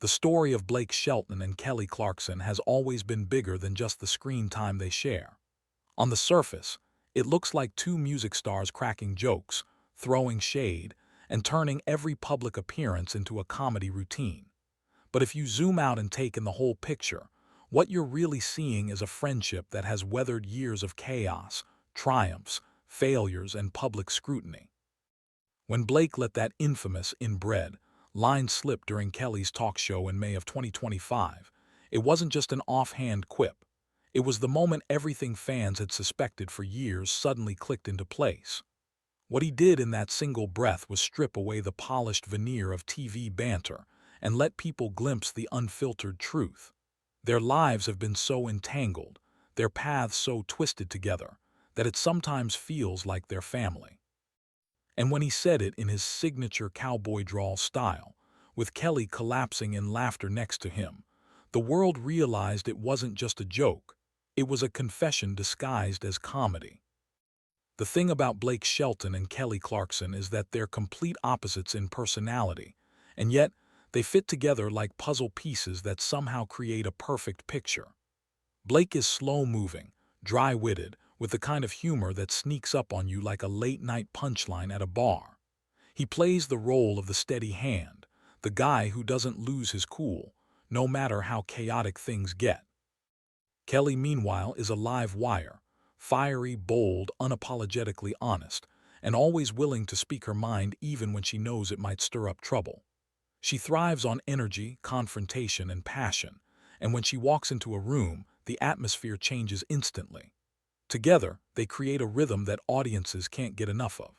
The story of Blake Shelton and Kelly Clarkson has always been bigger than just the screen time they share. On the surface, it looks like two music stars cracking jokes, throwing shade, and turning every public appearance into a comedy routine. But if you zoom out and take in the whole picture, what you're really seeing is a friendship that has weathered years of chaos, triumphs, failures, and public scrutiny. When Blake let that infamous "inbred" line slip during Kelly's talk show in May of 2025, it wasn't just an offhand quip. It was the moment everything fans had suspected for years suddenly clicked into place. What he did in that single breath was strip away the polished veneer of TV banter and let people glimpse the unfiltered truth. Their lives have been so entangled, their paths so twisted together, that it sometimes feels like their family. And when he said it in his signature cowboy drawl style, with Kelly collapsing in laughter next to him, the world realized it wasn't just a joke, it was a confession disguised as comedy. The thing about Blake Shelton and Kelly Clarkson is that they're complete opposites in personality, and yet they fit together like puzzle pieces that somehow create a perfect picture. Blake is slow-moving, dry-witted, with the kind of humor that sneaks up on you like a late-night punchline at a bar. He plays the role of the steady hand, the guy who doesn't lose his cool, no matter how chaotic things get. Kelly, meanwhile, is a live wire, fiery, bold, unapologetically honest, and always willing to speak her mind even when she knows it might stir up trouble. She thrives on energy, confrontation, and passion, and when she walks into a room, the atmosphere changes instantly. Together, they create a rhythm that audiences can't get enough of.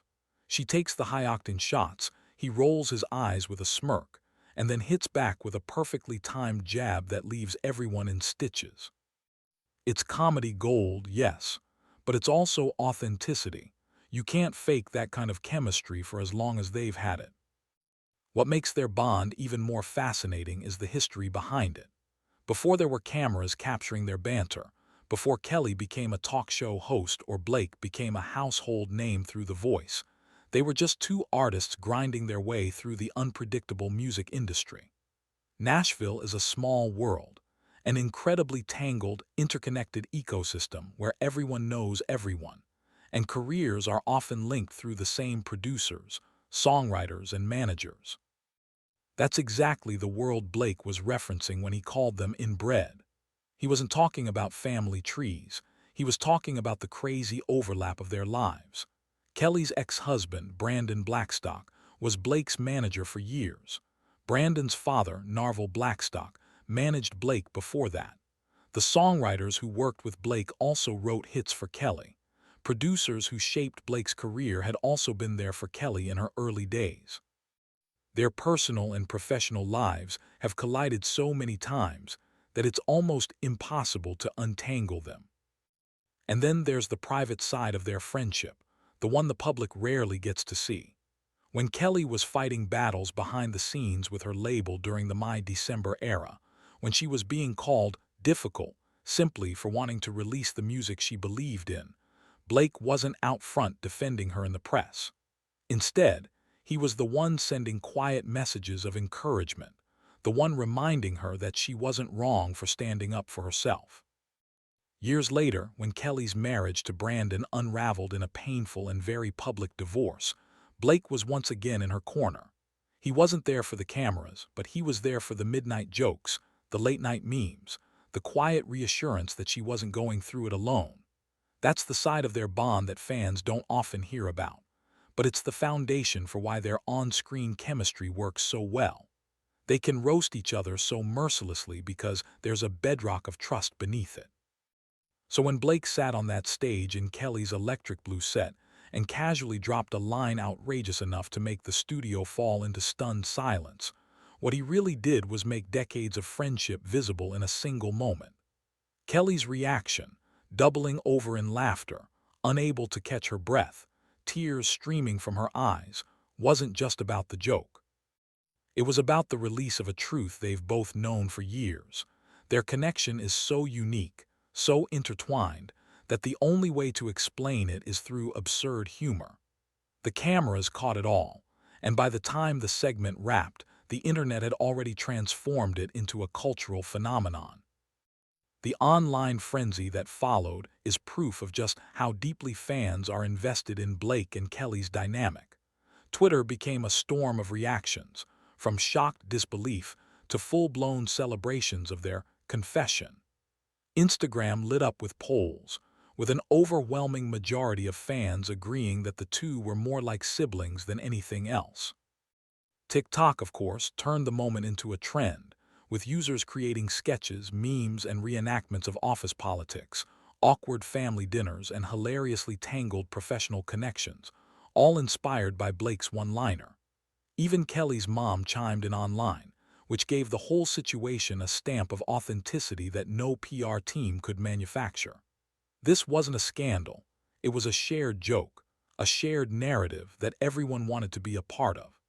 She takes the high-octane shots, he rolls his eyes with a smirk, and then hits back with a perfectly timed jab that leaves everyone in stitches. It's comedy gold, yes, but it's also authenticity. You can't fake that kind of chemistry for as long as they've had it. What makes their bond even more fascinating is the history behind it. Before there were cameras capturing their banter, before Kelly became a talk show host or Blake became a household name through The Voice, they were just two artists grinding their way through the unpredictable music industry. Nashville is a small world, an incredibly tangled, interconnected ecosystem where everyone knows everyone, and careers are often linked through the same producers, songwriters, and managers. That's exactly the world Blake was referencing when he called them inbred. He wasn't talking about family trees, he was talking about the crazy overlap of their lives. Kelly's ex-husband, Brandon Blackstock, was Blake's manager for years. Brandon's father, Narvel Blackstock, managed Blake before that. The songwriters who worked with Blake also wrote hits for Kelly. Producers who shaped Blake's career had also been there for Kelly in her early days. Their personal and professional lives have collided so many times that it's almost impossible to untangle them. And then there's the private side of their friendship, the one the public rarely gets to see. When Kelly was fighting battles behind the scenes with her label during the My December era, when she was being called difficult simply for wanting to release the music she believed in, Blake wasn't out front defending her in the press. Instead, he was the one sending quiet messages of encouragement, the one reminding her that she wasn't wrong for standing up for herself. Years later, when Kelly's marriage to Brandon unraveled in a painful and very public divorce, Blake was once again in her corner. He wasn't there for the cameras, but he was there for the midnight jokes, the late-night memes, the quiet reassurance that she wasn't going through it alone. That's the side of their bond that fans don't often hear about, but it's the foundation for why their on-screen chemistry works so well. They can roast each other so mercilessly because there's a bedrock of trust beneath it. So when Blake sat on that stage in Kelly's Electric Blue set and casually dropped a line outrageous enough to make the studio fall into stunned silence, what he really did was make decades of friendship visible in a single moment. Kelly's reaction, doubling over in laughter, unable to catch her breath, tears streaming from her eyes, wasn't just about the joke. It was about the release of a truth they've both known for years. Their connection is so unique, so intertwined, that the only way to explain it is through absurd humor. The cameras caught it all, and by the time the segment wrapped, the internet had already transformed it into a cultural phenomenon. The online frenzy that followed is proof of just how deeply fans are invested in Blake and Kelly's dynamic. Twitter became a storm of reactions, from shocked disbelief to full-blown celebrations of their confession. Instagram lit up with polls, with an overwhelming majority of fans agreeing that the two were more like siblings than anything else. TikTok, of course, turned the moment into a trend, with users creating sketches, memes, and reenactments of office politics, awkward family dinners, and hilariously tangled professional connections, all inspired by Blake's one-liner. Even Kelly's mom chimed in online, which gave the whole situation a stamp of authenticity that no PR team could manufacture. This wasn't a scandal. It was a shared joke, a shared narrative that everyone wanted to be a part of.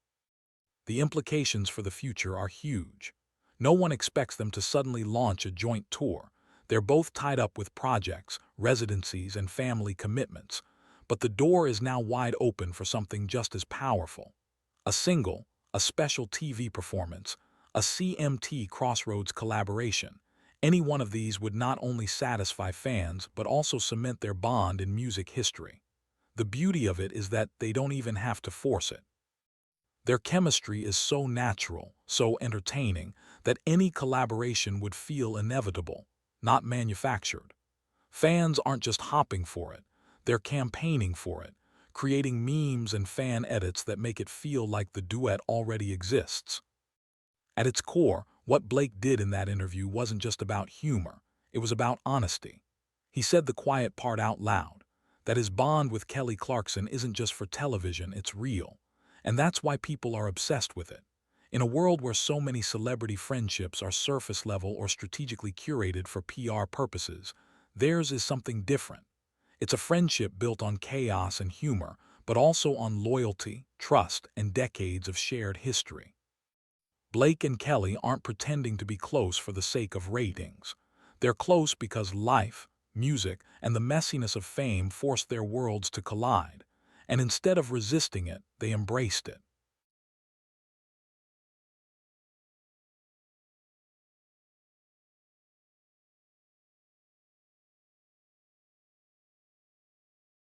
The implications for the future are huge. No one expects them to suddenly launch a joint tour. They're both tied up with projects, residencies, and family commitments. But the door is now wide open for something just as powerful. A single, a special TV performance, a CMT Crossroads collaboration. Any one of these would not only satisfy fans, but also cement their bond in music history. The beauty of it is that they don't even have to force it. Their chemistry is so natural, so entertaining, that any collaboration would feel inevitable, not manufactured. Fans aren't just hopping for it, they're campaigning for it, creating memes and fan edits that make it feel like the duet already exists. At its core, what Blake did in that interview wasn't just about humor, it was about honesty. He said the quiet part out loud, that his bond with Kelly Clarkson isn't just for television, it's real. And that's why people are obsessed with it. In a world where so many celebrity friendships are surface level or strategically curated for PR purposes, theirs is something different. It's a friendship built on chaos and humor, but also on loyalty, trust, and decades of shared history. Blake and Kelly aren't pretending to be close for the sake of ratings. They're close because life, music, and the messiness of fame forced their worlds to collide, and instead of resisting it, they embraced it.